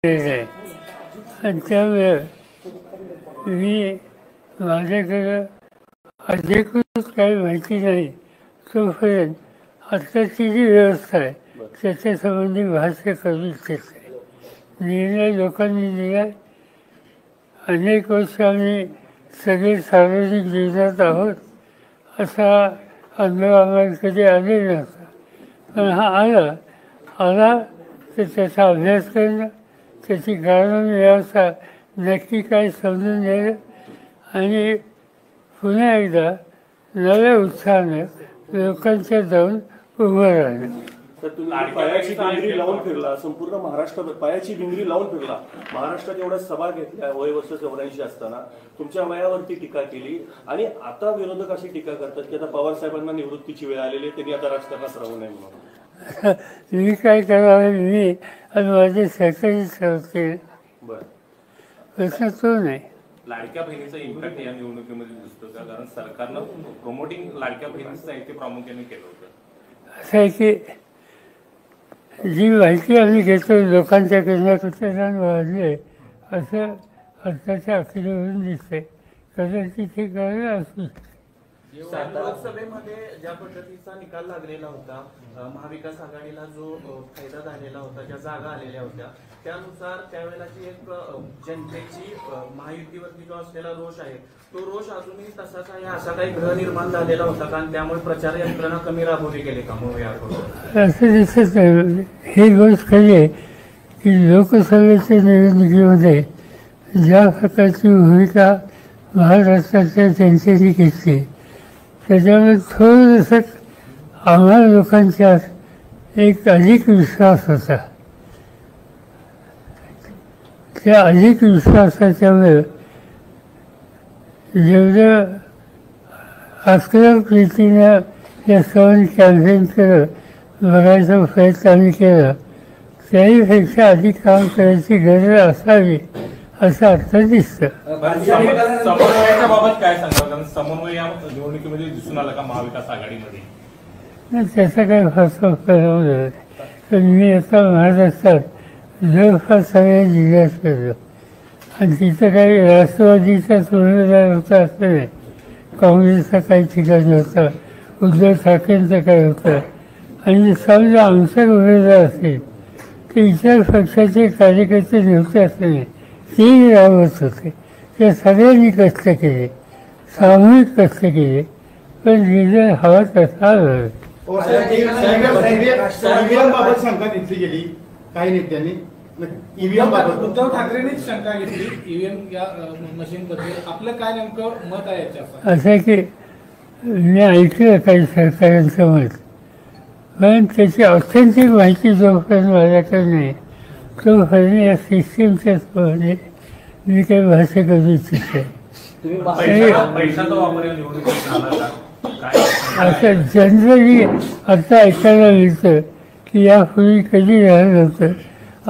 आहे आणि त्यामुळे मी माझ्याकडं अधिकृत काही माहिती नाही तोपर्यंत आत्ताची जी व्यवस्था आहे त्याच्यासंबंधी भाष्य करू इच्छित नाही. निर्णय लोकांनी दिला. अनेक वर्ष आम्ही सगळे सार्वजनिक जीवनात आहोत असा अनुभव आम्हाला कधी आले नव्हता. पण हा आला तर त्याचा अभ्यास करणं, त्याची कारणं व्यवस्था नक्की काय समजून घ्यायला आणि पुन्हा एकदा नव्या उत्साहानं लोकांच्या जाऊन उभं राहणं. तर तुम्ही पायाची भिंगरी लावून फिरला, संपूर्ण महाराष्ट्र पायाची भिंगरी लावून फिरला. महाराष्ट्रात एवढ्या सभा घेतल्या वय वर्ष 84 असताना, तुमच्या वयावरती टीका केली आणि आता विरोधक अशी टीका करतात की आता पवार साहेबांना निवृत्तीची वेळ आलेली, त्यांनी आता राजकारणात राहू नये म्हणून. मी काय करावं, मी आणि माझे सहकारी ठरवते. बरं, प्रश्न तो नाही. लाडक्या बहिणीचा इम्पॅक्ट या निवडणुकीमध्ये दिसतो का? कारण सरकारनं प्रमोटिंग लाडक्या बहिणीचं साहित्य प्रामुख्याने केलं होतं. असं आहे की जी माहिती आम्ही घेतो लोकांच्याकडनं कुठे वाढले असं अर्थाच्या अखेरीवरून दिसते. कदाचित हे कारण असू शकते. लोकसभेमध्ये ज्या पद्धतीचा निकाल लागलेला होता, महाविकास आघाडीला जो फायदा झालेला होता, ज्या जागा आलेल्या होत्या, त्यानुसार त्यावेळेला जी एक जनतेची महायुतीवरती जो असलेला रोष आहे तो रोष अजूनही तसाच आहे, असा काही ग्रह निर्माण झालेला होता का? आणि त्यामुळे प्रचार यंत्रणा कमी राबवली गेली का मग याकडून? असं दिसत नाही. ही गोष्ट खरी आहे की लोकसभेच्या निवडणुकीमध्ये ज्या प्रकारची भूमिका महाराष्ट्राच्या जनतेने घेतली त्याच्यामुळे थोडंसं आम्हाला लोकांच्यात एक अधिक विश्वास होता. त्या अधिक विश्वासाच्यामुळे जेवढं आक्रमक रीतीनं या सण कॅम्पेन केलं, बघायचा प्रयत्न आम्ही केला, त्याहीपेक्षा अधिक काम करायची गरज असावी असं अर्थ दिसतं. समन्वयाच्या बाबत काय सांगाल? कारण समन्वय या निवडणुकीमध्ये दिसून आला का महाविकास आघाडीमध्ये? नाही, त्याचा काही फारसा परिणाम नाही. पण मी आता महाराष्ट्रात जवळपास सगळ्या जिल्ह्यात फिरलो आणि तिथं काही राष्ट्रवादीचा उमेदवार होता असं नाही, काँग्रेसचा काही ठिकाणी होता, उद्धव ठाकरेंचं काही होतं. आणि समजा आमचा उमेदवार असेल तर इतर पक्षाचे कार्यकर्ते नव्हते असं नाही, तेही राबवत होते. त्या सगळ्यांनी कष्ट केले, सामूहिक कष्ट केले, पण रिझल्ट हवा तसा आला. ईव्हीएमबाबत शंका घेतली गेली काही नेत्यांनी. ईव्हीएम बाबत उद्धव ठाकरेंनीच शंका घेतली ईव्हीएम या मशीन बद्दल. आपलं काय नेमकं मत आहे याच्यावर? असं आहे की मी ऐकलं काही सरकारांचं मत, पण त्याची ऑथेंटिक माहिती जोपर्यंत माझ्याकडे नाही तोपर्यंत या सिस्टीमच्या सोबत मी काही भाष्य करू इच्छित नाही. पैशाचा वापर या निवडणुकीत झाला का? असं जनरली आता ऐकायला मिळतं की यापूर्वी कधी झालं नव्हतं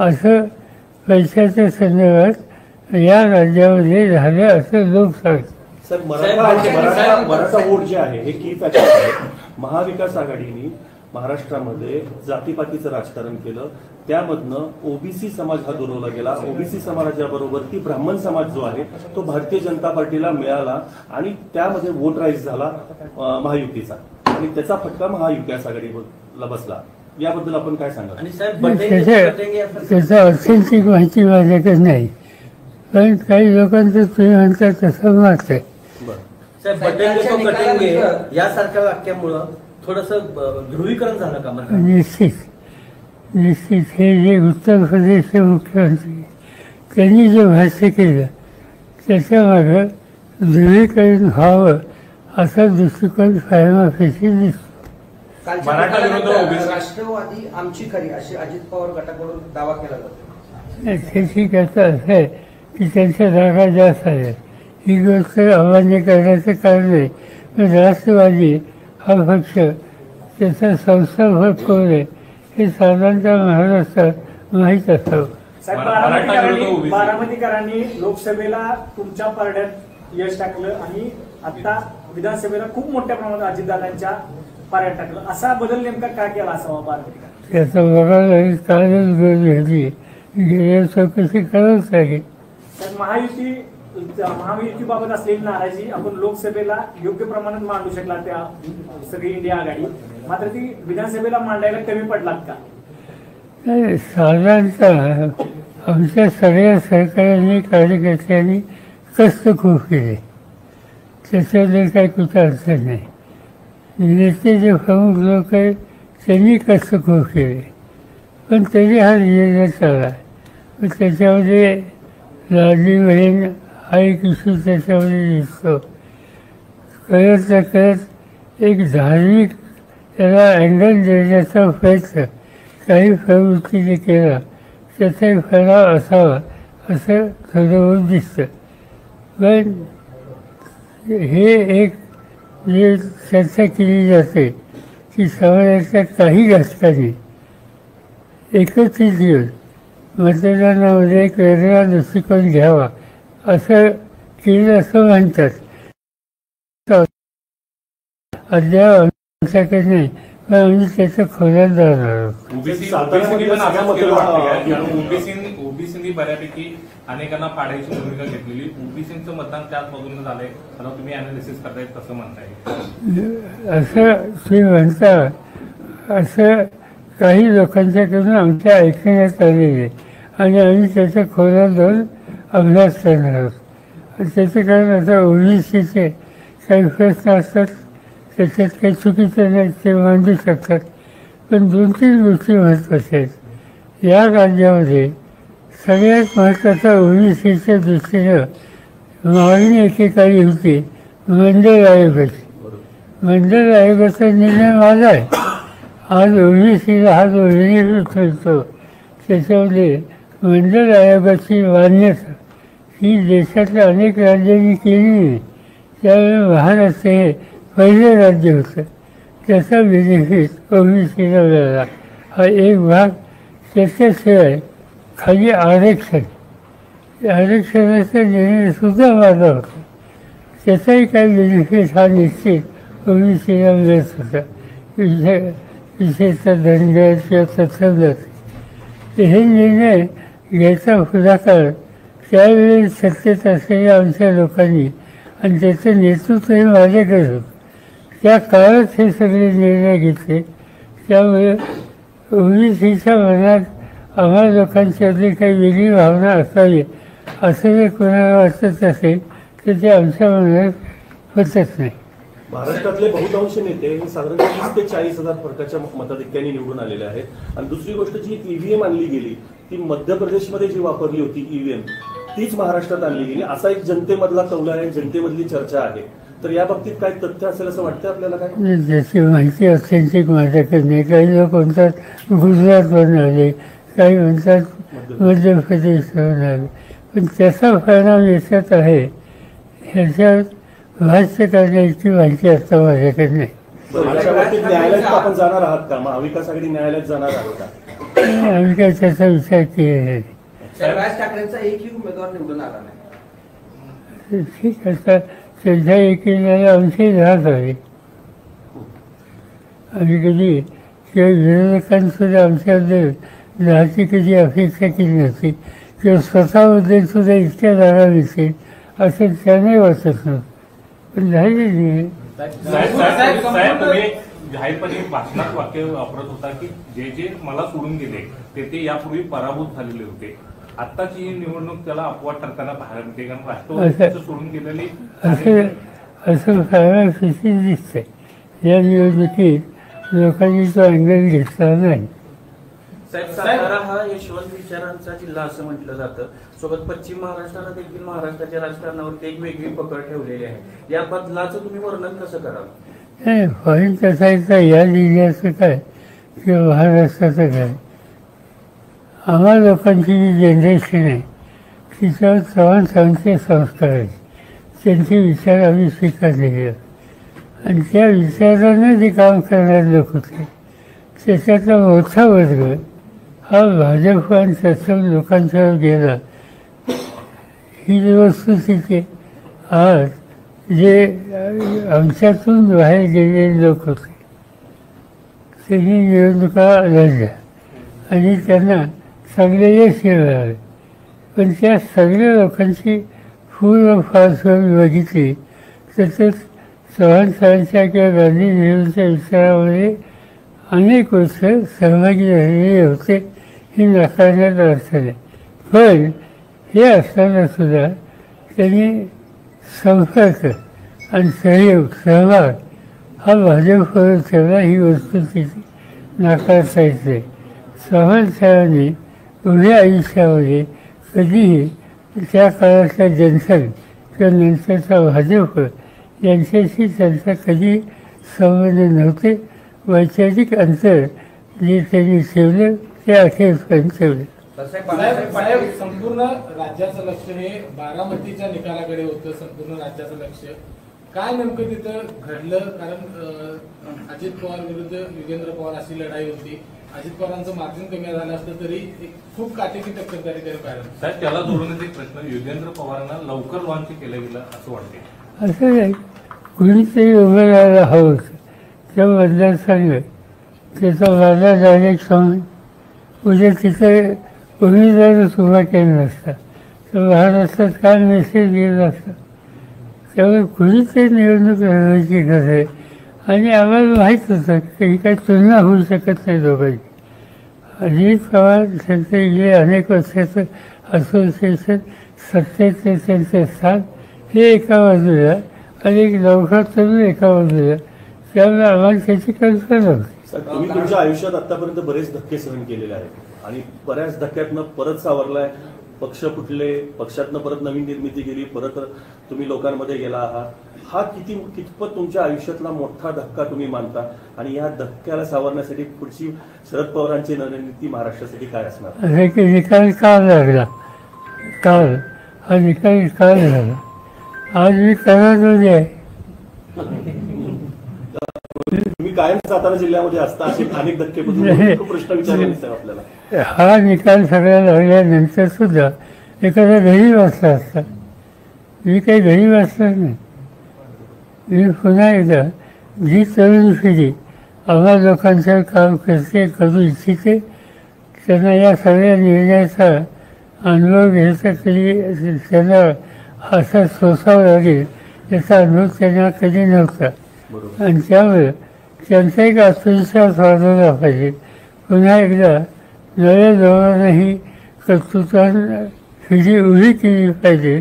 असं पैशाच्या संदर्भात या राज्यामध्ये झालं असं लोक सांगतात. सर, मराठा वोट जे आहे हे की फॅक्टर आहे. महाविकास आघाडीने महाराष्ट्रामध्ये जातीपातीचं राजकारण केलं, त्यामधनं ओबीसी समाज हा दुरवला गेला. ओबीसी समाजाबरोबर ती ब्राह्मण समाज जो आहे तो भारतीय जनता पार्टीला मिळाला आणि त्यामध्ये वोट राईज झाला महायुतीचा आणि त्याचा फटका महाविकास आघाडीला बसला. याबद्दल आपण काय सांगाल? त्याचा ऑथेंटिक माहिती माझ्याकडे नाही, पण काही लोकांचं तुम्ही म्हणतात तसं मत आहे. यासारख्या वाक्यामुळं थोडंसं ध्रुवीकरण झालं का? निश्चित हे जे उत्तर प्रदेशचे मुख्यमंत्री त्यांनी जे भाष्य केलं त्याच्यामागं ध्रुवीकरण व्हावं असा दृष्टिकोन फायमाफेशी दिसतो. राष्ट्रवादी आमची खरी अशी अजित पवार गटाकडून दावा केला जातो. त्याची कथा असं आहे की त्यांच्या जागा जास्त आहेत, ही गोष्ट अमान्य करण्याचं कारण नाही. पण राष्ट्रवादी हा पक्ष त्याचा संस्थापक कोण आहे हे साधारणतः महाराष्ट्रात माहीत असावं. बारामतीकरांनी लोकसभेला तुमच्या पारड्यात यश टाकलं आणि आता विधानसभेला खूप मोठ्या प्रमाणात अजितदादांच्या पारड्यात टाकलं. असा बदल नेमका काय केला असावा बारामतीकर? त्याचा बघायला कालच गरज घेतली गेल्या चौकशी करावंच लागेल. तर महायुतीबाबत असलेली नाराजी आपण लोकसभेला योग्य प्रमाणात मांडू शकला त्या सगळी इंडिया आघाडी, मात्र ती विधानसभेला मांडायला कमी पडलात का? साधारणतः आमच्या सगळ्या सरकारांनी कार्यकर्त्यांनी कष्ट खूप केले, त्याच्यामध्ये काही कुठं अडचण नाही. नेते जे प्रमुख लोक आहेत त्यांनी कष्ट खूप केले, पण तरी हा निर्णय चालला. त्याच्यामध्ये लाडली बहीण हा एक इश्यू त्याच्यामध्ये दिसतो. करत न करत एक धार्मिक त्याला अँगल देण्याचा प्रयत्न काही प्रवृत्तीने केला, त्याचा फराव असावा असं ठरवून दिसतं. पण हे एक जे चर्चा केली जाते की समाजाच्या काही घटकांनी एकत्रित येऊन मतदानामध्ये एक वेगळा दृष्टिकोन घ्यावा असं केलं असं म्हणतात. अद्याप आमच्याकडे नाही, पण आम्ही त्याचं खोल्यात जाणार आहोत. ओबीसीनी बऱ्यापैकी अनेकांना पाडायची भूमिका घेतलेली, ओबीसीचं मतदान त्याचमधून झालंय, आता तुम्ही अनालिसिस करताय तसं म्हणताय. असं तुम्ही म्हणता, असं काही लोकांच्याकडून आमच्या ऐकण्यात आलेले आणि आम्ही त्याच्या खोल्यात जाऊन अभ्यास करणार आहोत. त्याचं कारण आता ओबीसीचे काही प्रश्न असतात, त्याच्यात काही चुकीचं नाही ते मांडू शकतात, पण 2-3 गोष्टी महत्त्वाच्या आहेत. या राज्यामध्ये सगळ्यात महत्त्वाचा ओबीसीच्या दृष्टीनं मागणी एकेकाळी होती मंडळ आयोगाची. मंडळ आयोगाचा निर्णय माझा आहे. आज ओबीसीला हा जो निर्णय ठरतो त्याच्यामध्ये मंडळ आयोगाची मान्यता ही देशातल्या अनेक राज्यांनी केली नाही. त्यावेळी महाराष्ट्र हे पहिलं राज्य होतं, त्याचा बेनिफिट ओबीसीला मिळाला. हा एक भाग. त्याच्याशिवाय खाली आरक्षणाचा निर्णयसुद्धा माझा होता, त्याचाही काही बेनिफिट हा निश्चित ओबीसीला मिळत होता. विशेषतः धनगर किंवा तत्समजात हे निर्णय घ्यायचा पुढाकार त्यावेळी सत्तेत असलेल्या आमच्या लोकांनी आणि त्याचं नेतृत्वही माझ्याकडे होतं. त्या काळात हे सगळे निर्णय घेतले. त्यामुळे ओबीसीच्या मनात आम्हा लोकांच्यातली काही वेगळी भावना असावी असं जर कोणाला वाटत असेल तर ते आमच्या मनात होतच नाही. महाराष्ट्रातले बहुतांश नेते हे साधारण 30 ते 40,000 फरकाच्या मताधिक्याने निवडून आलेले आहेत. आणि दुसरी गोष्ट जी ईव्हीएम आणली गेली ती मध्य प्रदेशमध्ये जी वापरली होती ईव्हीएम तीच महाराष्ट्रात आणली गेली असा एक जनतेमधला कौल आहे, जनतेमधली चर्चा आहे. तर या बाबतीत काय तथ्य असेल असं वाटतं आपल्याला? काय ज्याची माहिती ऑथेंटिक माझ्याकडे नाही. काही लोक म्हणतात गुजरातवरून आले, काही म्हणतात मध्य प्रदेशवरून आले, पण त्याचा परिणाम याच्यात आहे ह्याच्यात भाष्य करण्याची माहिती असतं माझ्याकडे नाही. अशा बाबतीत न्यायालयात आपण जाणार आहात का? महाविकास आघाडी न्यायालयात जाणार आहात का? आम्ही काय त्याचा विचार केलेला नाही. राज ठाकरेंचा एकही उमेदवार निवडून आला नाही. ठीक आहे, सध्या एकीला आमची राहत आहे. आम्ही कधी किंवा विरोधकांसुद्धा आमच्याबद्दल राहायची कधी अपेक्षा केली नव्हती किंवा स्वतःबद्दल सुद्धा इतक्या जागा दिसेल असं त्याने वाटत नव्हतं, पण झालेली आहे. साहेब तुम्ही जाहीरपणे भाषणात वाक्य वापरत होता की जे जे मला सोडून गेले ते यापूर्वी पराभूत झालेले होते. आत्ताची निवडणूक त्याला अपवाद ठरताना पाहायला मिळते, कारण राष्ट्रवादीचं सोडून गेलेली असं फायदा फिसिंग दिसतंय. या निवडणुकीत लोकांनी तो अँगल घेतला नाही. साहेब, सातारा हा यशवंत विचारांचा जिल्हा असं म्हटलं जातं. सोबत पश्चिम महाराष्ट्राला देखील महाराष्ट्राच्या राजकारणावरती एक वेगळी पकड ठेवलेली आहे. या बदलाचं तुम्ही वर्णन कसं कराल? नाही, पॉईंट कसा आहे या जिल्ह्याचं काय किंवा महाराष्ट्राचं काय, आम्हा लोकांची जी जनरेशन आहे तिच्यावर चव्हाण संस्कार आहेत, त्यांचे विचार आम्ही स्वीकारलेले आहेत आणि त्या विचारानं जे काम करणारे लोक होते त्याच्यातला मोठा वर्ग हा भाजप आणि तत्सम लोकांच्यावर गेला. ही जी वस्तुस्थिती आज जे आमच्यातून बाहेर गेलेले लोक होते त्यांनी निवडणुका लढल्या आणि त्यांना चांगले यश मिळाले. पण त्या सगळ्या लोकांची पूर्ण पार्श्वभूमी बघितली तर ते चव्हाण साहेबांच्या किंवा गांधी नेहरूंच्या विचारामध्ये अनेक वर्ष सहभागी झालेले होते हे नाकारण्यात अर्थ नाही. पण हे असताना सुद्धा त्यांनी संपर्क आणि सहभाग हा भाजपवर ठेवला ही वस्तुस्थिती नाकारता येत नाही. चव्हाण साहेबांनी पुढे आयुष्यामध्ये कधीही त्या काळातल्या जनसंघ किंवा नंतरचा भाजप यांच्याशी त्यांचा कधी संबंध नव्हते. वैचारिक अंतर जे त्यांनी ठेवलं ते अखेरपर्यंत ठेवलं. साहेब, संपूर्ण राज्याचं लक्ष हे बारामतीच्या निकालाकडे होतं. संपूर्ण राज्याचं लक्ष काय नेमकं तिथं घडलं? कारण अजित पवार विरुद्ध युगेंद्र पवार अशी लढाई होती. अजित पवारांचं मार्जिन कमी झालं असतं तरी एक खूप काटेकी टक्कर तरी पाहिलं. साहेब, त्याला जोडण्याचा एक प्रश्न, युगेंद्र पवारांना लवकर लॉन्च केलं गेलं असं वाटते? असं नाही, कुणीतरी उभं राहायला हवं होतं. त्या मतदारसंघ त्याचा वादा डायरेक्ट सांगून उद्या तिथे उमेदवारच उभा केला नसता तर महाराष्ट्रात काय मेसेज गेला असता. त्यामुळे कुणीतरी निवडणूक लढवायची गरज आहे. आणि आम्हाला माहीत होतं की ही काही तुलना होऊ शकत नाही दोघांची. अजित पवार त्यांचं गेले अनेक वर्षाचं असोसिएशन, सत्तेचे त्यांचे स्थान हे एका बाजूला आणि एक नौका तरुण एका बाजूला. त्यामुळे आम्हाला त्याची कल्पना नव्हती. तुम्ही तुमच्या आयुष्यात आतापर्यंत बरेच धक्के सहन केलेले आहेत आणि बऱ्याच धक्क्यातनं परत सावरलाय. पक्ष फुटले, पक्षातनं परत नवीन निर्मिती केली, परत तुम्ही लोकांमध्ये गेला आहात. हा कितपत तुमच्या आयुष्यातला मोठा धक्का तुम्ही मानता आणि या धक्क्याला सावरण्यासाठी पुढची शरद पवारांची रणनीती महाराष्ट्रासाठी काय असणार? निकाल काल लागला, काल हा निकाल काल झाला. आज मी कराडमध्ये आहे. तुम्ही कायम सातारा जिल्ह्यामध्ये असता असे अनेक धक्के प्रश्न विचारले आपल्याला. हा निकाल सगळ्या लागल्यानंतर सुद्धा एखादा घरी वाचला असता. मी काही घरी वाचला नाही. मी पुन्हा एकदा जी तरुण पिढी आम्हा लोकांचं काम करू इच्छिते त्यांना या सगळ्या निर्णयाचा अनुभव घ्यायचा कधी त्यांना असा सोसावा लागेल याचा अनुभव त्यांना कधी नव्हता. आणि त्यामुळे त्यांचा एक आत्मविश्वास वाढवला पाहिजे. पुन्हा एकदा नव्या लोकांनाही कर्तृत्वानं पिढी उभी केली पाहिजे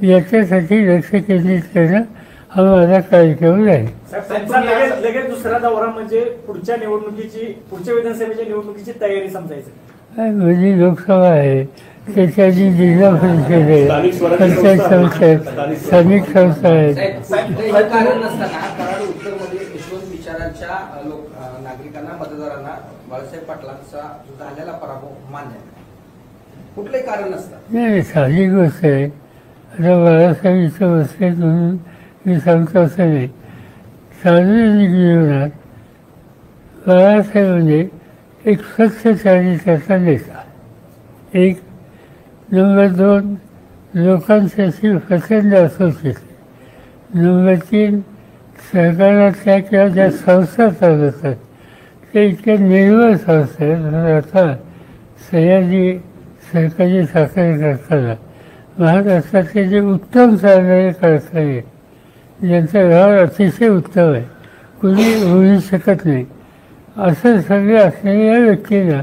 याच्यासाठी लक्ष केंद्रित करणं हा माझा कार्यक्रम आहे. त्यांचा लगेच दुसरा दौरा म्हणजे पुढच्या विधानसभेच्या निवडणुकीची तयारी समजायचं. म्हणजे लोकसभा आहे, त्याच्याची जिल्हा परिषद आहे, पंचायत संस्था आहेत, स्थानिक संस्था आहेत. कारण नसताना कराड उत्तरमध्ये यशवंत विचारांच्या नागरिकांना, मतदारांना बाळासाहेब पाटलांचा झालेला पराभव मान्य आहे. कुठलंही कारण नसतं. नाही, साधी गोष्ट आहे. आता बाळासाहेब इथं बसले म्हणून मी सांगतो असं नाही. सार्वजनिक जीवनात बाळासाहेब म्हणजे एक स्वच्छ चारित्र्याचा नेता. एक. नंबर 2 लोकांसाठी प्रचंड असोसिएशन. नंबर 3 सरकारातल्या किंवा ज्या संस्था चालवतात ते इतक्या निर्मळ संस्था आहेत. आता सह्याद्री सरकारी साखर कारखाना महाराष्ट्रातले जे उत्तम चालणारे कारखाने ज्यांचा व्यवहार अतिशय उत्तम आहे, कुणी होऊ शकत नाही, असं सगळे असलेल्या व्यक्तींना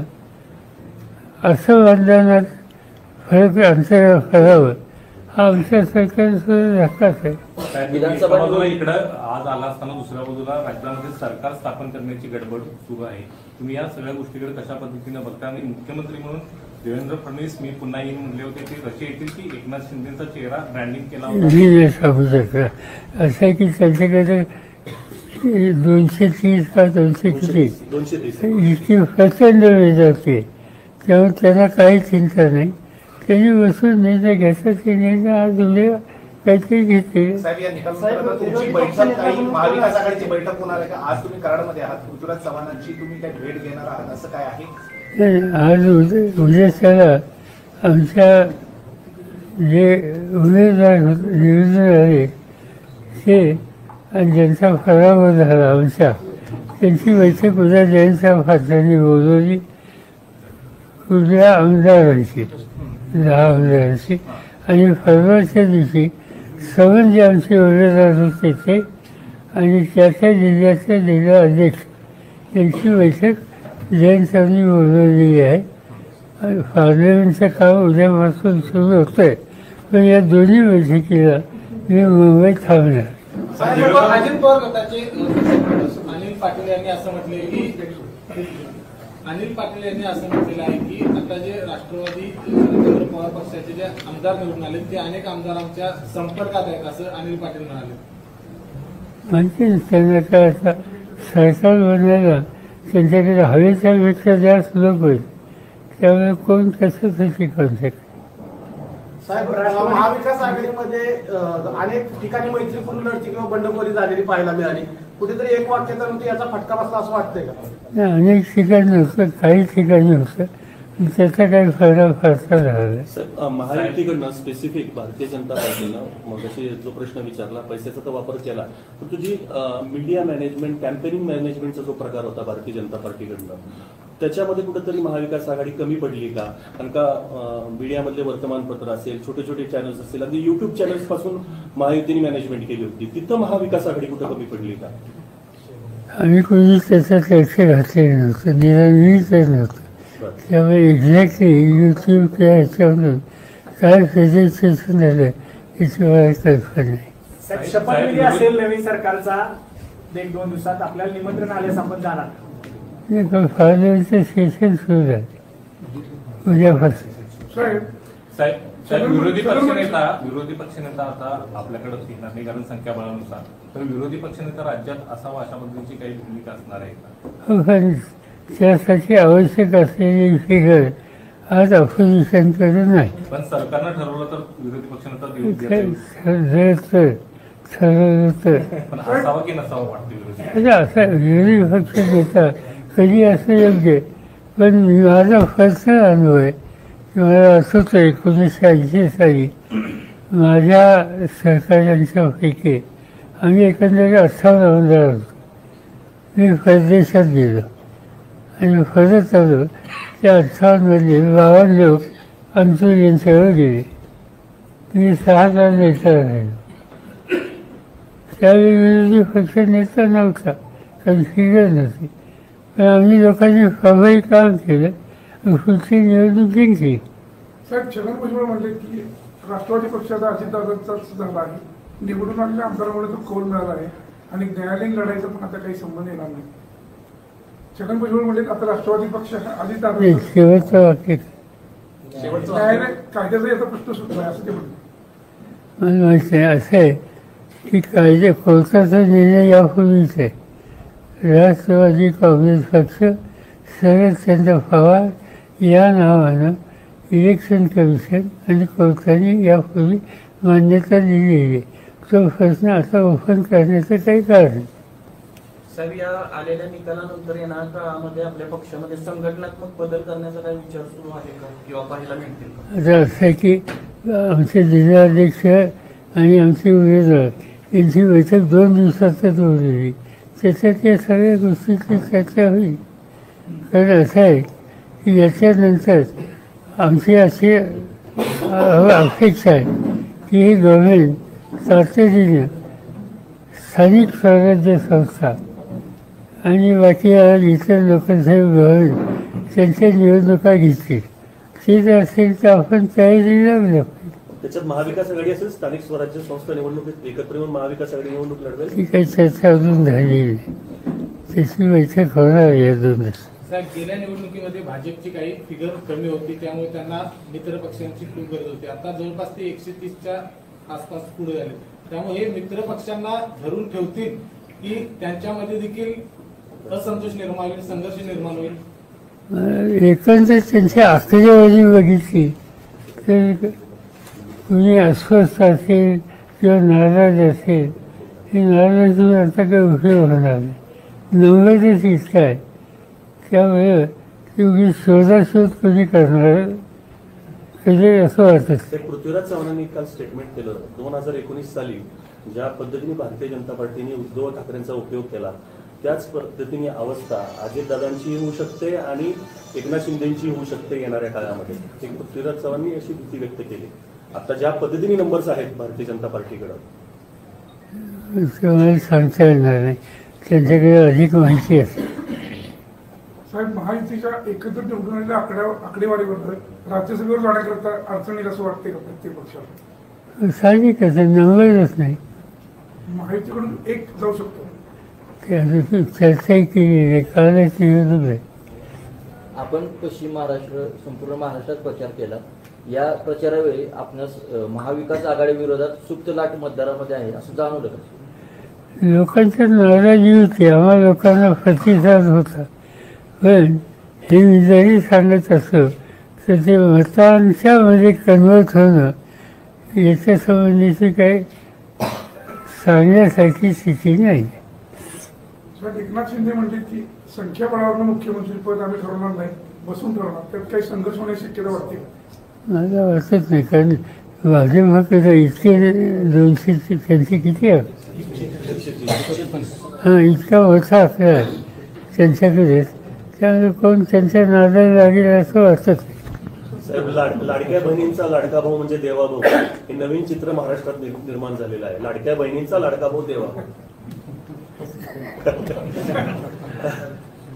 असं मतदानात फरक अंतर करावं हा आमच्या सरकारचा धक्काच आहे. इकडं आज आला असताना दुसऱ्या बाजूला राज्यामध्ये सरकार स्थापन करण्याची गडबड सुरू आहे. तुम्ही या सगळ्या गोष्टीकडे कशा पद्धतीने बघता? आणि मुख्यमंत्री म्हणून देवेंद्र फडणवीस मी पुन्हा येईन म्हणले होते ते कसे येतील की एकनाथ शिंदेचा चेहरा ब्रँडिंग केला होता? मी सांगू शकता असं आहे की त्यांच्याकडे 230 का 200 किती इतकी प्रचंड वेळ जाते. त्यामुळे त्यांना काही चिंता नाही. त्यांनी बसून निर्णय घ्यायचा ते निर्णय आज उद्या काहीतरी घेते. तुमची बैठक काही महाविकास आघाडीची बैठक होणार आहे का? आज तुम्ही कराडमध्ये आहात, पृथ्वीराज चव्हाणांची तुम्ही काय भेट घेणार आहात असं काय आहे? आज उद्याच्याला आमच्या जे उमेदवार निवडून आले ते आणि ज्यांचा पराभव झाला आमच्या त्यांची बैठक उद्या जयंतराव पाटलांनी बोलवली. उद्या आमदारांची 10 आमदारांची आणि परवाच्या दिवशी सवन जे आमचे उमेदवार होते ते आणि त्या जिल्ह्याचे जिल्हा अध्यक्ष यांची बैठक जयंत साहेबांनी बोलवलेली आहे. पार्लमेंटचं काम उद्यापासून सुरू होतं आहे, पण या दोन्ही बैठकीला मी मुंबईत थांबणार. अजित पवार गटाचे अनिल पाटील यांनी असं म्हटले की अनिल पाटील यांनी असं म्हटलेलं आहे की आता जे राष्ट्रवादी शरद पवार पक्षाचे जे आमदार निवडून आले ते अनेक आमदार आमच्या संपर्कात आहेत असं अनिल पाटील म्हणाले. म्हणजे त्यांना काय आता सरकार बनायला त्यांच्याकडे हवेच्या पेक्षा जास्त लोक होईल, त्यामुळे कोण कशासाठी कॉन्टॅक्ट. साहेब, महाविकास आघाडीमध्ये अनेक ठिकाणी मैत्रीपूर्ण लढती किंवा बंडखोरी झालेली पाहायला मिळाली. कुठेतरी एक वाक्यानंतर याचा फटका बसला असं वाटतंय का? नाही, अनेक ठिकाणी होतं, काही ठिकाणी होतं, त्याचा काही फरक फारसा झाला. सर, महायुतीकडनं स्पेसिफिक भारतीय जनता पार्टीनं मग जो प्रश्न विचारला, पैशाचा तर वापर केला, पण तुझी मीडिया मॅनेजमेंट, कॅम्पेनिंग मॅनेजमेंटचा जो प्रकार होता भारतीय जनता पार्टीकडनं, त्याच्यामध्ये कुठेतरी महाविकास आघाडी कमी पडली का? कारण का मीडियामधले वर्तमानपत्र असेल, छोटे छोटे चॅनल्स असतील, आणि युट्यूब चॅनल्स पासून महायुतीने मॅनेजमेंट केली होती, तिथं महाविकास आघाडी कुठं कमी पडली का? आम्ही कोणी त्याच्यात लक्ष घातलेलं नव्हतं, निरामीच नव्हतं. त्यामुळे एक्झॅक्टली यूट्यूब किंवा ह्याच्यामधून काय प्रेझेंटेशन झालं याची मला कल्पना नाही. साहेब, शपथविधी असेल नवीन सरकारचा 1-2 दिवसात, आपल्याला निमंत्रण आल्यास आपण जाणार. पार्लमेंटचं सेशन सुरू झालं उद्यापासून. साहेब, विरोधी पक्षनेता आता आपल्याकडे येणार नाही कारण संख्याबळानुसार, तर विरोधी पक्षनेता राज्यात असावा अशा पद्धतीची काही भूमिका असणार आहे का? हो, पण त्यासाठी आवश्यक असलेली फिगर आज अपोजिशनकडे नाही. पण सरकारनं ठरवलं तर विरोधी पक्षनेता ठरवलं तर पण असावा की नसावा वाटतं विरोधी? असा विरोधी पक्ष नेता कधी असं योग्य, पण माझा पर्सनल अनुभव आहे की मला आठवतं 1980 साली माझ्या सहकार्यांच्यापैकी आम्ही एकंदरीत 18 आमदार होतो. मी परदेशात गेलो आणि परत आलो, त्या 18मधले 52 लोक आमचं यांच्यावर गेले. मी 6 तास नेता राहिलो. त्यावेळी विरोधी पक्ष नेता नव्हता, कारण फिगर नव्हती, पण आम्ही लोकांनी प्रभावी काम केलं, पुढची निवडणूक जिंकली. साहेब, छगन भुजबळ म्हणले की राष्ट्रवादी पक्षाचा अजितदादांचाच झाला आहे, निवडून आलेल्या आमदारामुळे तो कौल मिळाला आहे आणि न्यायालयीन लढाईचा पण आता काही संबंध येणार नाही. छगन भुजबळ म्हणले आता राष्ट्रवादी पक्ष अजितदादा शेवटचं वाक्य न्यायालय कायद्याचा याचा प्रश्न सुटला असं ते म्हणले. मला माहिती आहे, असं आहे की कायदे कोर्टाचा निर्णय यापूर्वीच आहे. राष्ट्रवादी काँग्रेस पक्ष शरदचंद्र पवार या नावानं इलेक्शन कमिशन आणि कोर्टाने यापूर्वी मान्यता दिलेली आहे. तो प्रश्न आता ओपन करण्याचं काही कारण नाही. साहेब, या आलेल्या निकालानंतर येणाऱ्या काळामध्ये आपल्या पक्षामध्ये संघटनात्मक बदल करण्याचा काही विचार सुरू आहे का किंवा पाहायला मिळतील का? आता असं आहे की आमचे जिल्हाध्यक्ष आणि आमचे उमेदवार यांची बैठक 2 दिवसातच होईल. त्याच्यात या सगळ्या गोष्टीची चर्चा होईल. कारण असं आहे की याच्यानंतर आमची अशी अपेक्षा आहे की हे गव्हर्नमेंट तातडीनं स्थानिक स्वराज्य संस्था आणि बाकी इतर लोकशाही गव्हर्नमेंट त्यांच्या निवडणुका घेतील. ते जर असेल तर आपण तयारी लावल्या पाहिजे. त्याच्यात महाविकास आघाडी असेल, स्थानिक स्वराज्य संस्था निवडणुकीत एकत्र येऊन महाविकास आघाडी निवडणूक लढवेल. ती काही चर्चा अजून झालेली नाही, त्याची बैठक होणार या 2 दिवस. साहेब, गेल्या निवडणुकीमध्ये भाजपची काही फिगर कमी होती, त्यामुळे त्यांना मित्र पक्षांची खूप गरज होती. आता जवळपास ते 130च्या आसपास पुढे झाले, त्यामुळे हे मित्र पक्षांना धरून ठेवतील की त्यांच्यामध्ये देखील असंतोष निर्माण होईल, संघर्ष निर्माण होईल? एकंदर त्यांची आकडेवारी बघितली तर कुणी अस्वस्थ असेल किंवा नाराज असेल, हे नाराजी आता काही उपयोग होणार नाही. नव्वदच इतकं आहे, त्यामुळे तुम्ही शोधाशोध कधी करणार कधी असं वाटत. पृथ्वीराज चव्हाणांनी काल स्टेटमेंट केलं, 2019 साली ज्या पद्धतीने भारतीय जनता पार्टीने उद्धव ठाकरेंचा उपयोग केला त्याच पद्धतीने अवस्था अजितदादांची होऊ शकते आणि एकनाथ शिंदेची होऊ शकते येणाऱ्या काळामध्ये. एक पृथ्वीराज चव्हाणांनी अशी भीती व्यक्त केली. आता ज्या पद्धतीने नंबर्स आहेत भारतीय जनता पार्टीकडं, मला सांगता येणार नाही, त्यांच्याकडे अधिक माहिती असते. साहेब, महायुतीच्या एकत्र निवडून आलेल्या आकडेवारीबद्दल राज्यसभेवर जाण्याकरता अडचणीत असं वाटते का प्रत्येक पक्षाला? साहजिक आहे, नंबरच नाही. महायुतीकडून एक जाऊ शकतो. ते अजून चर्चाही केली नाही, कालच निवेदन आहे. आपण पश्चिम महाराष्ट्र, संपूर्ण महाराष्ट्रात प्रचार केला. या प्रचारावेळी आपणास महाविकास आघाडी विरोधात सुप्त लाट मतदारामध्ये आहे असं जाणवलं का? लोकांची नाराजी होती, आम्हाला लोकांना प्रतिसाद होता. पण हे मी जरी सांगत असो तर ते मतांच्यामध्ये कन्वर्ट होणं याच्या संबंधीची काही सांगण्यासारखी स्थिती नाही. साहेब, एकनाथ शिंदे म्हणजे की संख्याबळावरनं मुख्यमंत्रीपद आम्ही ठरवणार नाही, बसून ठरवणार, त्यात काही संघर्ष होण्याची शक्यता वाटते का? मला वाटत नाही, कारण भाजपकडे इतके 200 त्यांची किती आहे, हां, इतका मोठा आकडा आहे त्यांच्याकडे, त्यामुळे कोण त्यांच्या नादाला लागेल असं वाटत नाही. साहेब, लाडक्या बहिणींचा लाडका भाऊ म्हणजे देवाभाऊ हे नवीन चित्र महाराष्ट्रात निर्माण झालेलं आहे. लाडक्या बहिणींचा लाडका भाऊ देवाभाऊ.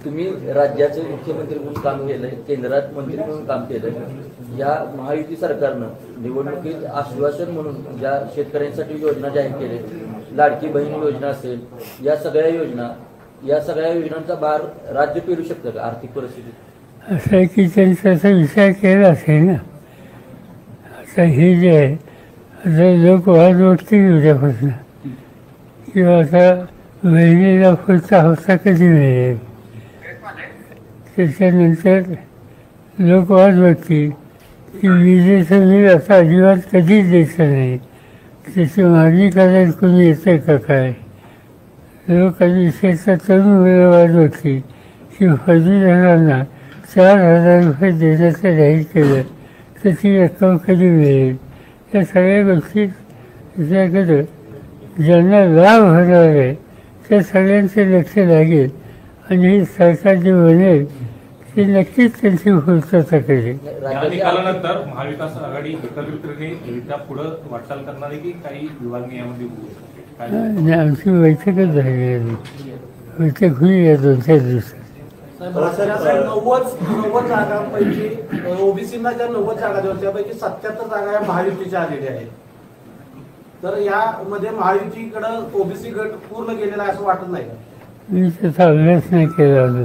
तुम्ही राज्याचे मुख्यमंत्री म्हणून काम केलंय, केंद्रात मंत्री म्हणून काम केलंय. या महायुती सरकारनं निवडणुकीत आश्वासन म्हणून ज्या शेतकऱ्यांसाठी योजना जाहीर केल्या, लाडकी बहीण योजना असेल, या सगळ्या योजनांचा भार राज्य पेलू शकतं का आर्थिक परिस्थितीत? असं आहे की त्यांनी त्याचा विचार केला असेल ना. आता हे जे आहे, आता लोक वाद वाटतील उद्यापासून, किंवा आता बहिणीला पुढचा हप्ता कधी मिळेल, त्याच्यानंतर लोक वाद वाटतील की विजेचं बिल आता अजिबात कधीच द्यायचं नाही, त्याची मागणी करायला कोणी येतं का काय. लोकांनी विशेषतः तरुण मुलं वाद वाटली की पदवीधरांना 4,000 रुपये देण्याचं जाहीर केलं तर ती रक्कम कधी मिळेल. या सगळ्या गोष्टी त्याच्याकडं ज्यांना लाभ होणार आहे त्या सगळ्यांचे लक्ष लागेल आणि हे सरकार जे बनेल ते नक्कीच त्यांची पूर्तता करेल. या निकालानंतर महाविकास आघाडी एकत्रितरित्या पुढे वाटचाल करणार आहे की काही विभागणी यामध्ये होऊ शकते? आमची बैठकच झाली आहे, बैठक होईल या 2-4 दिवसात. 90 जागांपैकी ओबीसीना ज्या 90 जागा दिल्या त्यापैकी 77 जागा या महायुतीच्या आलेल्या आहेत. तर यामध्ये महायुतीकडं ओबीसी गट पूर्ण गेलेला आहे असं वाटत नाही का? मी त्याचा अभ्यास नाही केला अजून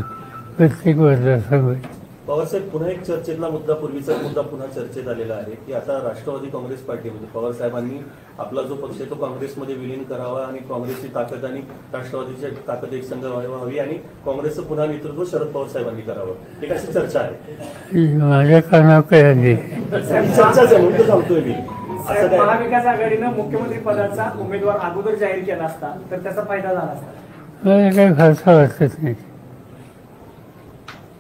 प्रत्येक मतदारसंघात. पवारसाहेब, पुन्हा एक चर्चेतला मुद्दा, पूर्वीचा मुद्दा पुन्हा चर्चेत आलेला आहे की आता राष्ट्रवादी काँग्रेस पार्टी म्हणजे पवारसाहेबांनी आपला जो पक्ष आहे तो काँग्रेसमध्ये विलीन करावा आणि काँग्रेसची ताकद आणि राष्ट्रवादीची ताकद एक संघ व्हावी आणि काँग्रेसचं पुन्हा नेतृत्व शरद पवार साहेबांनी करावं, एक अशी चर्चा आहे. माझ्या कानावर काय आली चर्चाच आहे म्हणून सांगतोय मी. महाविकास आघाडीनं मुख्यमंत्री पदाचा उमेदवार अगोदर जाहीर केला असता तर त्याचा फायदा झाला असता. मला काही फारसा वाटत नाही.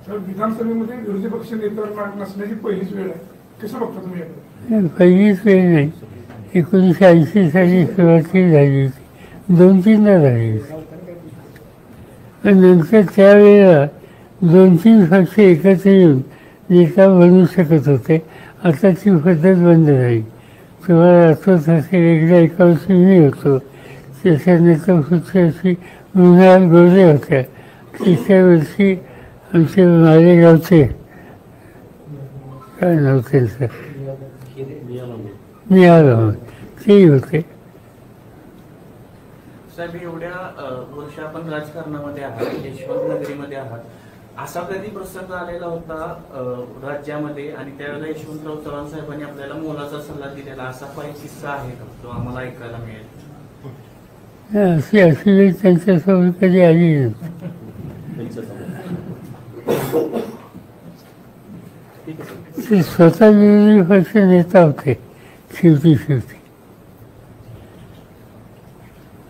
विधानसभेमध्ये विरोधी पक्ष नेता नसण्याची पहिलीच वेळ आहे, कसं बघता तुम्ही? पहिलीच वेळ नाही, 1980 साली सुरुवाती झाली होती, 2-3दा झाली होती. नंतर त्यावेळेला 2-3 पक्ष एकत्र येऊन नेता बनवू शकत होते. आता ती पद्धत बंद झाली. तुम्हाला आठवत असेल, एकदा एका वर्षी मी होतो, त्याच्यानंतर पुढच्या वर्षी मृणाल गोरे होत्या, तिसऱ्या वर्षी आमचे मालेगावचे काय नाव त्यांचं मिळालं तेही होते. साहेब, एवढ्या वर्ष आपण राजकारणामध्ये आहात, यशवंत नगरीमध्ये आहात, असा कधी प्रसंग आलेला होता राज्यामध्ये आणि त्यावेळेला यशवंतराव चव्हाण साहेबांनी आपल्याला मोलाचा सल्ला दिलेला, असा काही किस्सा आहे का जो आम्हाला ऐकायला मिळेल? अशी वेळ त्यांच्यासोबत कधी आली नाही. ते स्वतः विरोधी पक्ष नेता होते शेवटी.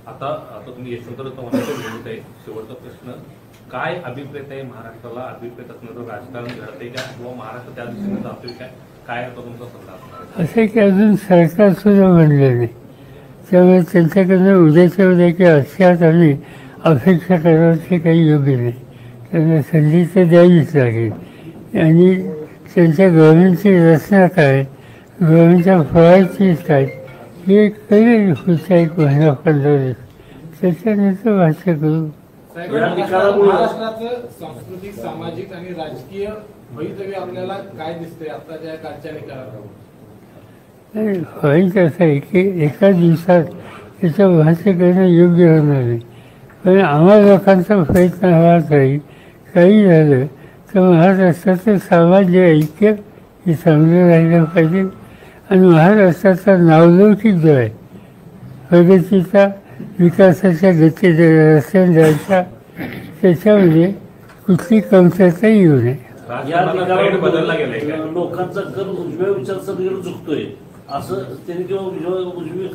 आता तुम्ही यशवंतराव चव्हाणांच्या विरोधात आहे. शेवटचा प्रश्न, काय अभिप्रेत आहे महाराष्ट्राला? अभिप्रेत असणारं राजकारण घडतंय का किंवा महाराष्ट्र त्या दिशेने जातोय काय? काय आता तुमचा सल्ला असणार? असं की अजून सरकार सुद्धा बनलं नाही, त्यामुळे त्यांच्याकडनं उद्याच्या उद्या किंवा आजच्या आली अपेक्षा करावं ते काही योग्य नाही. त्यांना संधी तर द्यावीच लागेल. आणि त्यांच्या गव्हर्नमेंटची रचना काय, गव्हर्नमेंटच्या फळाची काय, हे कळेल पुढच्या 1 महिना 15 दिवस. त्याच्यानंतर भाष्य करू. साहेब, महाराष्ट्राचं सांस्कृतिक, सामाजिक आणि राजकीय भवितव्य आपल्याला काय दिसतंय आताच्या कालच्या निकालात? व्हायचं असं आहे की एका दिवसात त्याचं भाष्य करणं योग्य होणार नाही. पण आम्हा लोकांचा प्रयत्न हवाच राहील. काही झालं तर महाराष्ट्राचं सामाजिक ऐक्य हे चांगलं राहिलं पाहिजे. आणि महाराष्ट्राचा नावलौकिक जो आहे, प्रगतीचा, विकासाच्या गतीच्या रस्त्याने जायचा, त्याच्यामध्ये कुठली कमतरता येऊ नये. या ठिकाणी लोकांचा कल उजव्या विचारसरणीकडे झुकतोय असं त्यांनी किंवा उजवी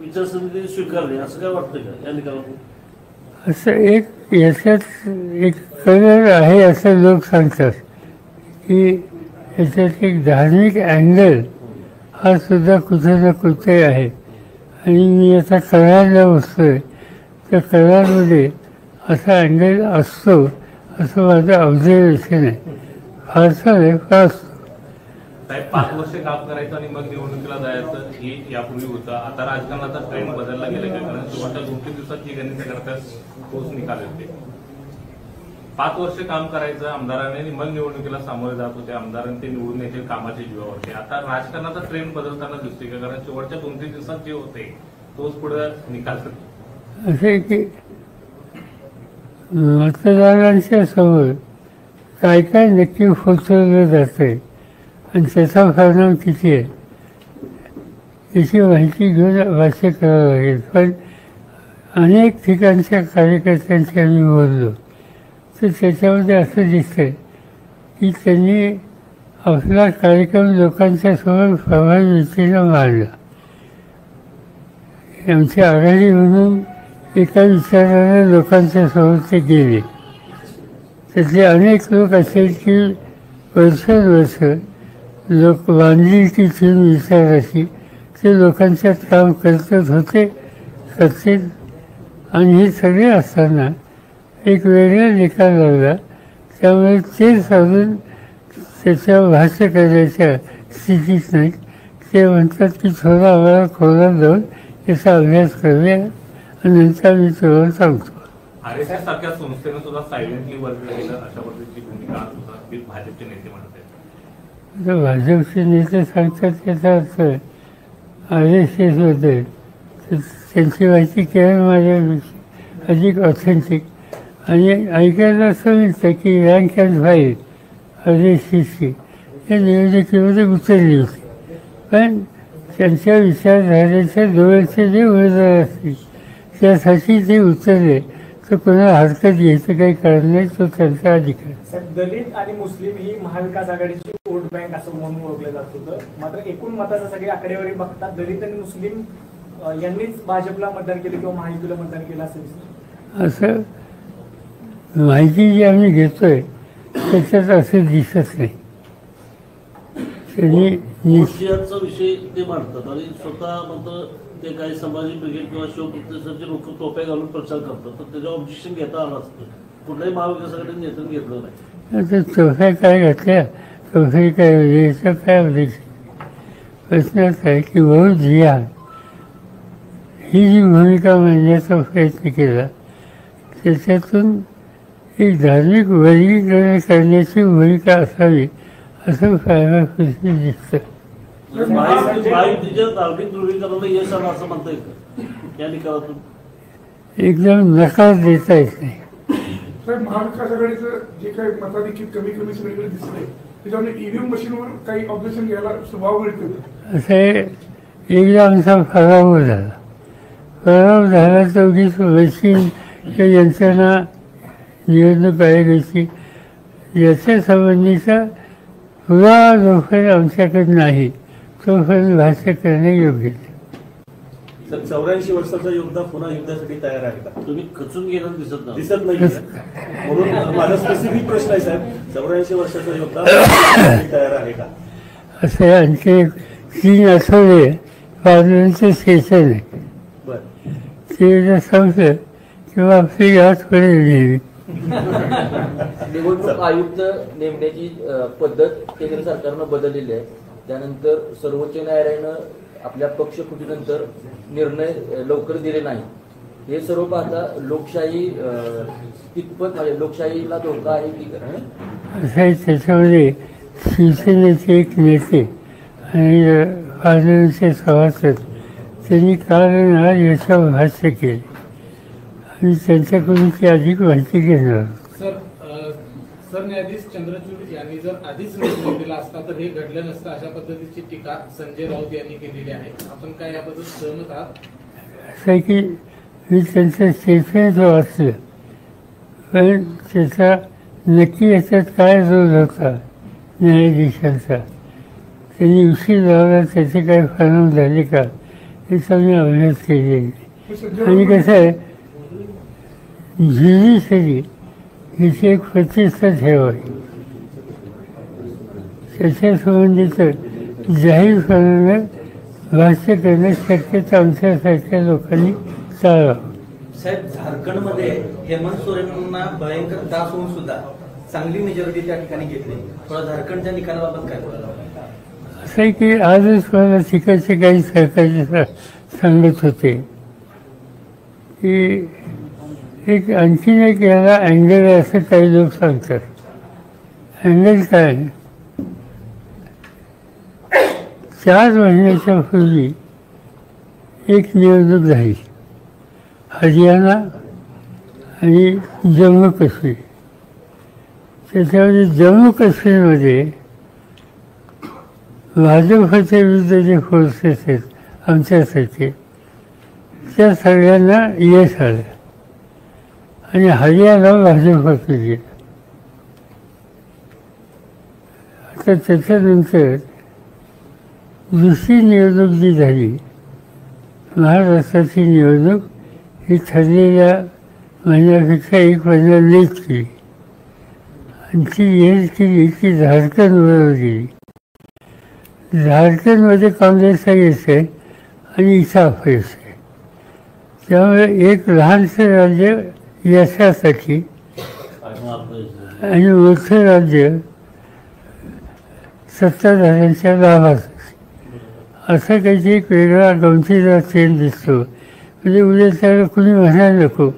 विचारसरणी स्वीकारले असं काय वाटतं का या निकालातून? असं एक याच्यात एक कलर आहे असं लोक सांगतात की याच्यात एक धार्मिक अँगल हा सुद्धा कुठे ना कुठे आहे. आणि मी आता करारला बसतोय, त्या करारमध्ये असा अँगल असतो असं माझं ऑब्झर्वेशन आहे. फारसं नाही, फार साहेब 5 वर्ष काम करायचं आणि मग निवडणुकीला जायचं हे यापूर्वी होतं. आता राजकारणाचा ट्रेंड बदलला गेला का? कारण शेवटच्या 2-3 दिवसात ही गणित करताच ठोस निकाल होते. 5 वर्ष काम करायचं आमदारांनी आणि मग निवडणुकीला सामोरे जात होते आमदारांनी, ते निवडून येतील कामाच्या जीवावरती. आता राजकारणाचा ट्रेंड बदलताना दिसतोय का? कारण शेवटच्या 2-3 दिवसात जे होते तोच पुढे निकाल करतो. असे की मतदारांच्या समोर काय काय नक्की पोचवलं जातंय आणि त्याचा परिणाम किती आहे याची माहिती घेऊन भाष्य करावं लागेल. पण अनेक ठिकाणच्या कार्यकर्त्यांशी आम्ही बोललो तर त्याच्यामध्ये असं दिसतंय की त्यांनी आपला कार्यक्रम लोकांच्या समोर प्रभावी रीतीनं मांडला. आमची आघाडी म्हणून एका विचाराने लोकांच्या समोर ते गेले. त्यातले अनेक लोक असेल की वर्षानुवर्ष लोक बांधिलकी ठेवून विचाराशी ते लोकांच्यात काम करतच होते, करतील. आणि हे सगळे असताना एक वेगळा निकाल लागला, त्यामुळे तेच अजून त्याच्यावर भाष्य करायच्या स्थितीत नाही. ते म्हणतात की थोडा आम्हाला खोलात जाऊन याचा अभ्यास करूया आणि नंतर मी तुम्हाला सांगतो. RSS सारख्या संस्थेनं सुद्धा सायलेंटली वर्ग केलं अशा पद्धतीची भूमिका भाजपचे नेते म्हणत आहेत. आता भाजपचे नेते सांगतात त्याचा अर्थ RSS बद्दल त्यांची माहिती केवळ माझ्यापेक्षा अधिक ऑथेंटिक. आणि ऐकायला असं मिळतं की रँक अँड फाईल RSSची या निवडणुकीमध्ये उतरली होती. पण त्यांच्या विचारधारेच्या डोळ्याचे जे उमेदवार असतील त्यासाठी ते उतरले तर कोणाला हरकत घ्यायचं काही कारण नाही, तो त्यांचा अधिकार. दलित आणि मुस्लिम ही महाविकास आघाडीची वोट बँक असं म्हणून ओळखलं जात होतं. मात्र एकूण मताचा सगळी आकडेवारी बघतात दलित आणि मुस्लिम यांनीच भाजपला मतदान केलं किंवा महायुतीला मतदान केलं असं दिसतं. असं माहिती जी आम्ही घेतोय त्याच्यात असं दिसत नाही. त्यांनी मुस्लिमांचा विषय ते मांडतात आणि स्वतः मात्र ते काही समाजी ब्रिगेड किंवा शिवप्रतिष्ठानचे लोक टोप्या घालून प्रचार करतात, तर त्याच्यावर ऑब्जेक्शन घेता आलं असतं. कुठल्याही महाविकास आघाडीने नेतृत्व घेतलं नाही. आता चौथ्या काय घातल्या, चौथ्या काय याचा काय उद्देश? प्रश्न असा आहे की बहुत जिहाद ही जी भूमिका मांडण्याचा प्रयत्न केला त्याच्यातून एक धार्मिक वर्गीकरण करण्याची भूमिका असावी असं फायदा खुशी दिसतं. महायुतीच्या धार्मिक ध्रुवीकरणाला यश आलं असं म्हणता येतं या निकालातून? एकदम नकार देता येत नाही. साहेब, महाविकास आघाडीचं जे काही मताधिक्य कमी सगळीकडे दिसतंय त्याच्यामध्ये EVM मशीनवर काही ऑब्जेक्शन घ्यायला स्वभाव मिळतो. असं एकदा आमचा पराभव झाला चौघीस मशीन यंत्रणा निवडणूक आयोगाची याच्या संबंधीचा पुरावा जोपर्यंत आमच्याकडे नाही तोपर्यंत भाष्य करणे योग्य नाही. 84 वर्षाचा योद्धा पुन्हा युद्धासाठी तयार आहे का? तुम्ही खचून गेलं दिसत नाही म्हणून माझा स्पेसिफिक प्रश्न आहे साहेब, 84 वर्षाचा योद्धा तयार आहे का? असे आणखी 3 आठवडे पार्लमेंटचं सेशन आहे. बरं, ते जर सांगतं किंवा आपली याच पुढे नेहमी निवडणूक आयुक्त नेमण्याची पद्धत केंद्र सरकारनं बदललेली आहे. त्यानंतर सर्वोच्च न्यायालयानं आपल्या पक्षफुटीनंतर निर्णय लवकर दिले नाही. हे सर्व पाहता लोकशाही कितपत म्हणजे लोकशाहीला धोका आहे की काय? असं आहे, त्याच्यामध्ये शिवसेनेचे एक नेते आणि पार्लमेंटचे सभासद त्यांनी काल आज याच्यावर भाष्य केले आणि त्यांच्याकडून ती अधिक माहिती घेणार. सरन्यायाधीश चंद्रचूड यांनी जर आधीच निर्णय दिला असता तर हे घडलं नसतं, अशा पद्धतीची टीका संजय राऊत यांनी केलेली आहे. आपण काय याबद्दल सहमत आहात? असं आहे की मी त्यांचं स्टेटमेंट वाचलं, पण त्याचा नक्की याच्यात काय रोल होता न्यायाधीशांचा, त्यांनी उशीर लावला, त्याचे काय परिणाम झाले का याचा मी अभ्यास केलेला. आणि कसं आहे, ज्युडिशरी हिची एक प्रतिष्ठा ठेवावी, त्याच्या संबंधीचं जाहीरपणानं भाष्य करणं शक्यता आमच्यासारख्या लोकांनी टाळावं. साहेब, झारखंडमध्ये हेमंत सोरेनना भयंकर त्रास होऊन सुद्धा चांगली मेजॉरिटी त्या ठिकाणी घेतली. थोडा झारखंडच्या निकालाबाबत काय बोलायला? असं आहे की आजच मला तिकडचे काही सहकारी सांगत होते की एक आणखीन एक याला अँगल आहे असं काही लोक सांगतात. अँगल काय, 4 महिन्याच्या पूर्वी एक निवडणूक झाली हरियाणा आणि जम्मू काश्मीर. त्याच्यामध्ये जम्मू काश्मीरमध्ये भाजपच्या विरुद्ध जे फोर्सेस आहेत आमच्यासाठी त्या सगळ्यांना यश आलं आणि हरियाणा भाजपकडे गेलं. आता त्याच्यानंतर दुसरी निवडणूक जी झाली महाराष्ट्राची निवडणूक ही ठरलेल्या महिन्यापेक्षा 1 महिना लेट केली आणि ती लेट केली की झारखंडबरोबर गेली. झारखंडमध्ये काँग्रेसचा यश आहे आणि इथं अपयश आहे. त्यामुळे एक लहानसं राज्य यशासाठी आणि मोठं राज्य सत्ताधाऱ्यांच्या लाभासाठी असं काहीतरी एक वेगळा गमतीदार ट्रेंड दिसतो. म्हणजे उद्या त्याला कुणी म्हणायला नको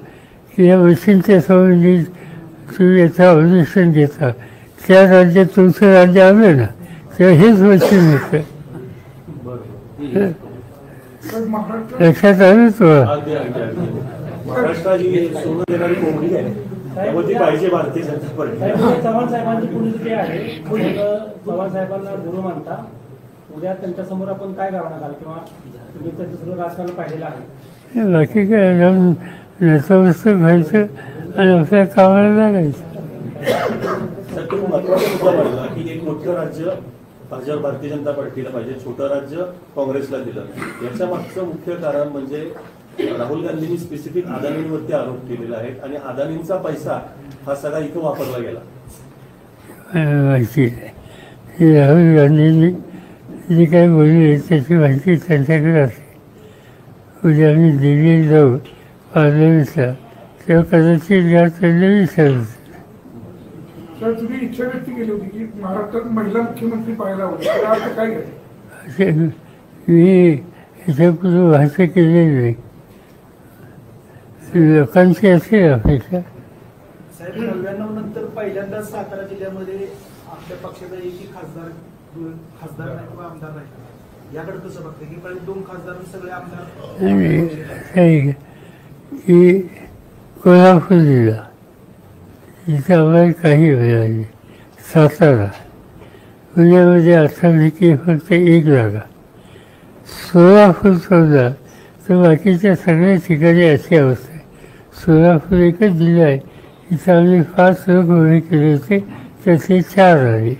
की या मशीनच्या संबंधित तुम्ही याचं ऑब्जेक्शन घेता, त्या राज्यात तुमचं राज्य आलं ना तेव्हा हेच मशीन होतं. लक्षात आलं तुम्हाला? महाराष्ट्रात ही सोनं देणारी कोंबडी आहे, त्यामुळे ती पाहिजे भारतीय जनता पार्टी. चव्हाण साहेबांची पुण्यतिथी आहे, चव्हाण साहेबांना गुरु मानता. उद्या त्यांच्यासमोर आपण काय करणार किंवा तुम्ही त्यांचं सगळं राजकारण पाहिलेलं आहे. बाकी काय जाऊन नतमस्तक व्हायचं आणि आपल्या कामाला लागायचं. सर, तुम्ही महत्वाचा मुद्दा मांडला की एक मोठं राज्य भारतीय जनता पार्टीला पाहिजे, छोटं राज्य काँग्रेसला दिलं. याच्या मागचं मुख्य कारण म्हणजे राहुल गांधींनी स्पेसिफिक अदानींवरती आरोप केलेला आहे आणि अदानींचा पैसा हा सगळा इथं वापरला गेला. माहिती आहे राहुल गांधींनी जे काही बोलले त्याची माहिती त्यांच्याकडे असते. उद्या आम्ही दिल्लीला जाऊ पार्लमेंटला तेव्हा कदाचित या त्यांना विचारलं. सर, तुम्ही इच्छा व्यक्त केली होती की महाराष्ट्रात महिला मुख्यमंत्री पाहायला हवे, त्याचा अर्थ काय घ्यायचा? मी ह्याच्यापूर्वी भाष्य केलेलं नाही. लोकांची असेल अपेक्षा. साहेब, 99 नंतर पहिल्यांदाच सातारा जिल्ह्यामध्ये आपल्या पक्षाचा एकही खासदार नाही किंवा आमदार नाही. याकडे कसं बघते की पहिले 2 खासदार सगळे आमदार? आणि की कोल्हापूर जिल्हा इथं आम्हाला काही मिळाले. सातारा पुण्यामध्ये अर्थापैकी फक्त 1 जागा. सोलापूर सोडला तर बाकीच्या सगळ्या ठिकाणी अशी अवस्था आहे. सोलापूर एकच जिल्हा आहे, इथं आम्ही 5 लोक उभे केले होते, त्याचे 4 आले.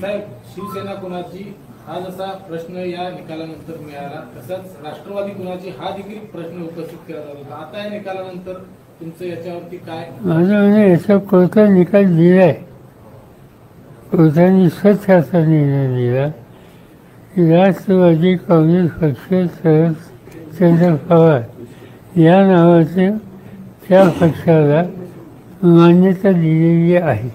साहेब, शिवसेना कुणाची हा जसा प्रश्न या निकालानंतर मिळाला, तसाच राष्ट्रवादी कुणाची हा देखील प्रश्न उपस्थित केला जात होता. आता या निकालानंतर तुमचं याच्यावरती काय? माझं म्हणजे याचा कोर्टाने निकाल दिलाय. कोर्टाने स्वच्छ असा निर्णय दिला की राष्ट्रवादी काँग्रेस पक्ष शरदचंद्र पवार या नावाचं त्या पक्षाला मान्यता दिलेली आहे.